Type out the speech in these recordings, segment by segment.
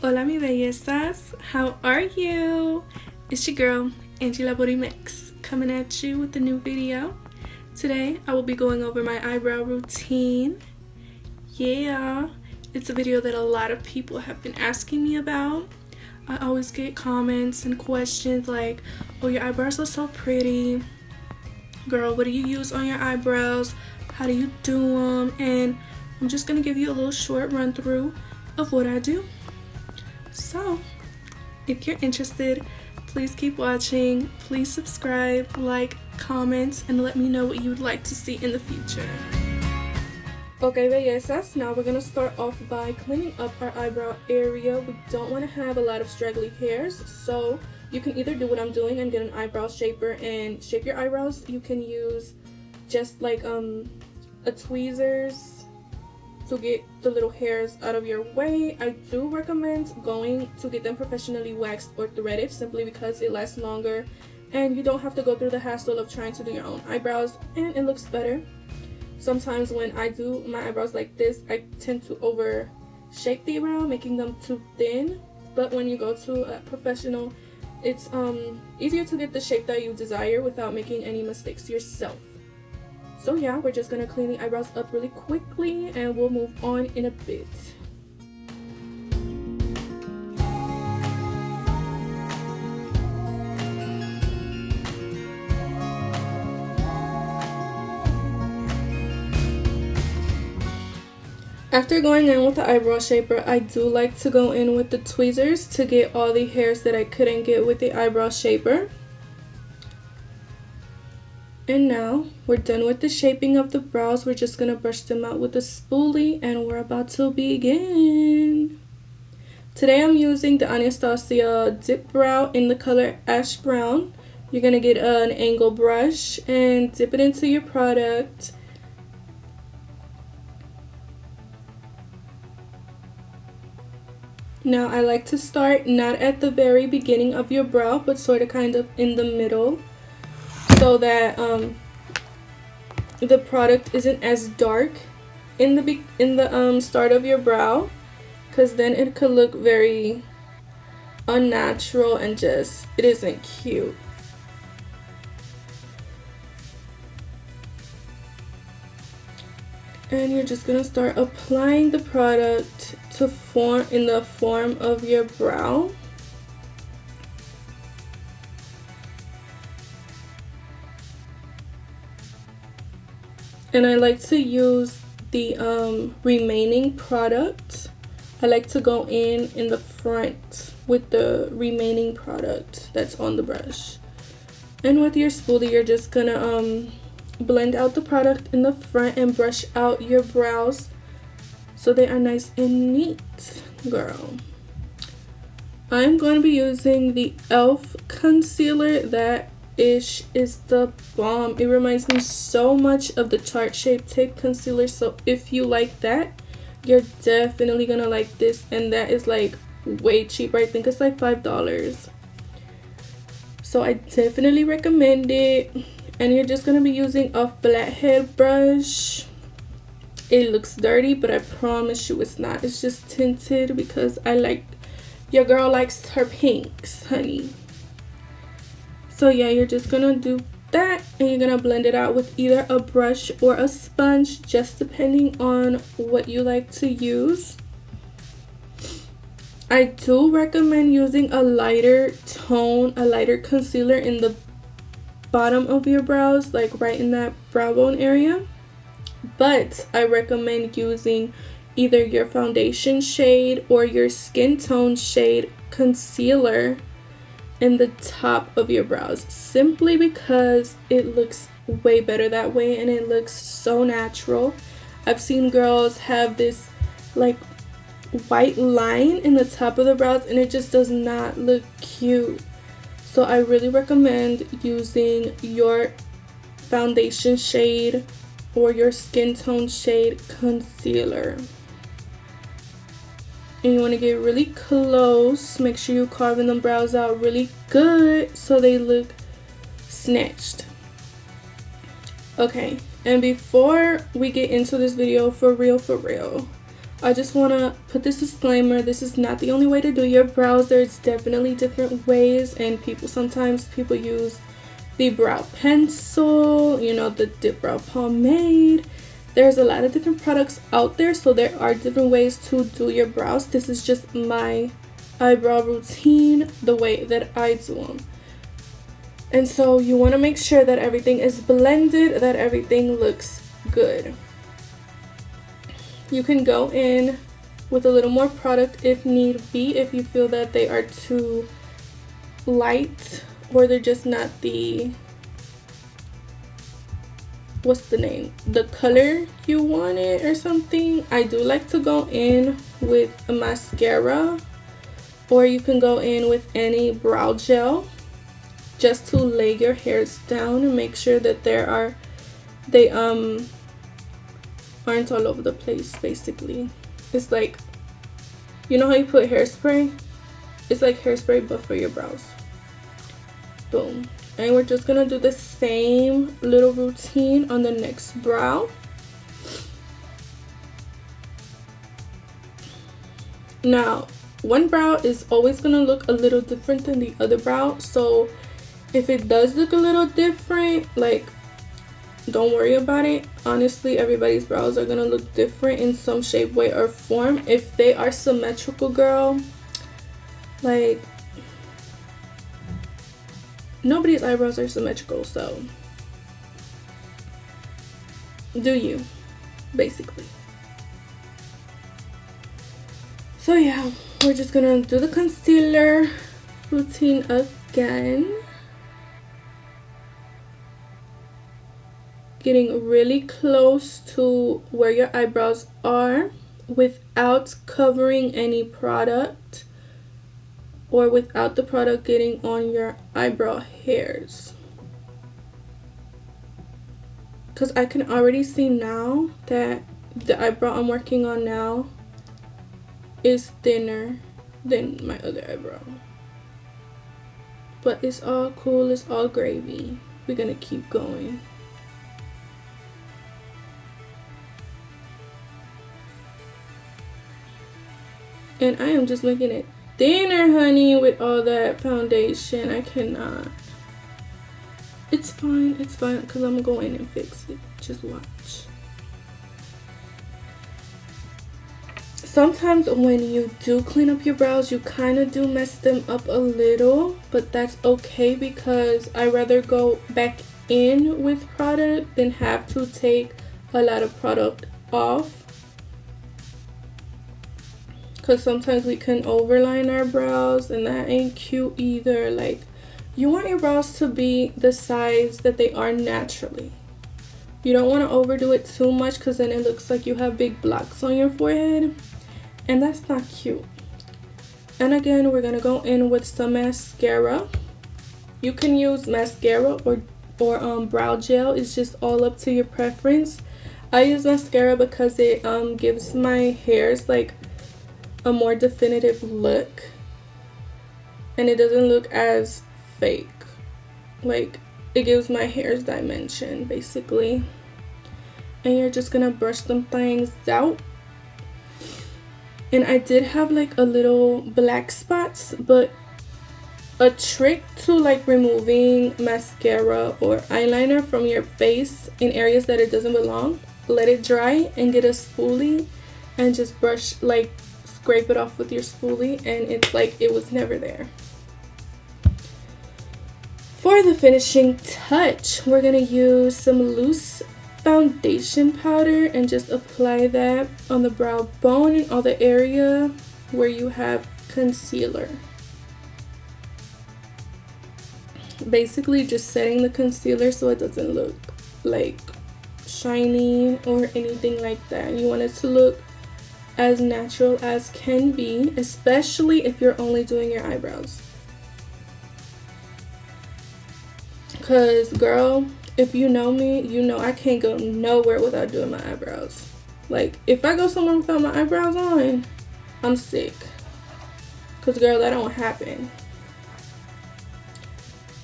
Hola mi bellezas, how are you? It's your girl, Angela Body Mix, coming at you with a new video. Today, I will be going over my eyebrow routine. Yeah, it's a video that a lot of people have been asking me about. I always get comments and questions like, oh, your eyebrows are so pretty. Girl, what do you use on your eyebrows? How do you do them? And I'm just going to give you a little short run through of what I do. So, if you're interested, please keep watching. Please subscribe, like, comment, and let me know what you would like to see in the future. Okay, bellezas, now we're going to start off by cleaning up our eyebrow area. We don't want to have a lot of straggly hairs, so you can either do what I'm doing and get an eyebrow shaper and shape your eyebrows. You can use just like a tweezers to get the little hairs out of your way. I do recommend going to get them professionally waxed or threaded simply because it lasts longer and you don't have to go through the hassle of trying to do your own eyebrows, and it looks better. Sometimes when I do my eyebrows like this, I tend to over shape the eyebrow, making them too thin, but when you go to a professional, it's easier to get the shape that you desire without making any mistakes yourself. So yeah, we're just gonna clean the eyebrows up really quickly and we'll move on in a bit. After going in with the eyebrow shaper, I do like to go in with the tweezers to get all the hairs that I couldn't get with the eyebrow shaper. And now we're done with the shaping of the brows. We're just going to brush them out with a spoolie and we're about to begin. Today I'm using the Anastasia Dipbrow in the color Ash Brown. You're going to get an angle brush and dip it into your product. Now I like to start not at the very beginning of your brow, but sort of kind of in the middle, so that the product isn't as dark in the start of your brow, because then it could look very unnatural and just it isn't cute. And you're just gonna start applying the product to form in the form of your brow. And I like to use the remaining product. I like to go in the front with the remaining product that's on the brush. And with your spoolie, you're just gonna blend out the product in the front and brush out your brows so they are nice and neat, girl. I'm going to be using the e.l.f. concealer. That is the bomb. It reminds me so much of the Tarte Shape Tape concealer, so if you like that, you're definitely gonna like this, and that is like way cheaper. I think it's like $5, so I definitely recommend it. And you're just gonna be using a flathead brush. It looks dirty, but I promise you it's not. It's just tinted because your girl likes her pinks, honey. So yeah, you're just gonna do that and you're gonna blend it out with either a brush or a sponge, just depending on what you like to use. I do recommend using a lighter tone, a lighter concealer in the bottom of your brows, like right in that brow bone area. But I recommend using either your foundation shade or your skin tone shade concealer in the top of your brows, simply because it looks way better that way and it looks so natural. I've seen girls have this like white line in the top of the brows and it just does not look cute. So I really recommend using your foundation shade or your skin tone shade concealer. And you want to get really close. Make sure you carving the brows out really good so they look snatched. Okay, and before we get into this video for real, I just want to put this disclaimer. This is not the only way to do your brows. There's definitely different ways, and sometimes people use the brow pencil, you know, the Dipbrow pomade. There's a lot of different products out there, so there are different ways to do your brows. This is just my eyebrow routine, the way that I do them. And so you want to make sure that everything is blended, that everything looks good. You can go in with a little more product if need be, if you feel that they are too light or they're just not the, what's the name, the color you want it or something. I do like to go in with a mascara, or you can go in with any brow gel just to lay your hairs down and make sure that they aren't all over the place. Basically, it's like, you know how you put hairspray? It's like hairspray but for your brows. Boom. And we're just gonna do the same little routine on the next brow. Now, one brow is always gonna look a little different than the other brow, so if it does look a little different, like, don't worry about it. Honestly, everybody's brows are gonna look different in some shape, way, or form. If they are symmetrical, girl, like, nobody's eyebrows are symmetrical, so do you, basically. So yeah, we're just gonna do the concealer routine again. Getting really close to where your eyebrows are without covering any product or without the product getting on your eyebrow hairs. Because I can already see now that the eyebrow I'm working on now is thinner than my other eyebrow. But it's all cool, it's all gravy. We're gonna keep going. And I am just making it thinner, honey, with all that foundation. I cannot. It's fine, because I'm going in and fix it. Just watch. Sometimes when you do clean up your brows, you kind of do mess them up a little, but that's okay, because I rather go back in with product than have to take a lot of product off. Because sometimes we can overline our brows, and that ain't cute either. Like, you want your brows to be the size that they are naturally. You don't want to overdo it too much, because then it looks like you have big blocks on your forehead, and that's not cute. And again, we're gonna go in with some mascara. You can use mascara or brow gel. It's just all up to your preference. I use mascara because it gives my hairs like a more definitive look, and it doesn't look as fake. Like, it gives my hairs dimension, basically. And you're just gonna brush them things out. And I did have like a little black spots, but a trick to like removing mascara or eyeliner from your face in areas that it doesn't belong, let it dry and get a spoolie and just brush, like, scrape it off with your spoolie, and it's like it was never there. For the finishing touch, we're gonna use some loose foundation powder and just apply that on the brow bone and all the area where you have concealer. Basically just setting the concealer so it doesn't look like shiny or anything like that. You want it to look as natural as can be, especially if you're only doing your eyebrows. Because, girl, if you know me, you know I can't go nowhere without doing my eyebrows. Like, if I go somewhere without my eyebrows on, I'm sick. Because, girl, that don't happen.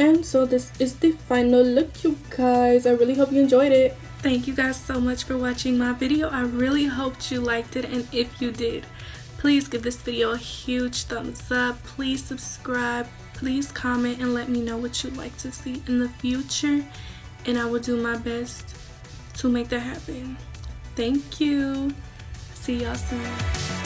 And so this is the final look, you guys. I really hope you enjoyed it. Thank you guys so much for watching my video. I really hoped you liked it, and if you did, please give this video a huge thumbs up. Please subscribe, please comment, and let me know what you'd like to see in the future, and I will do my best to make that happen. Thank you. See y'all soon.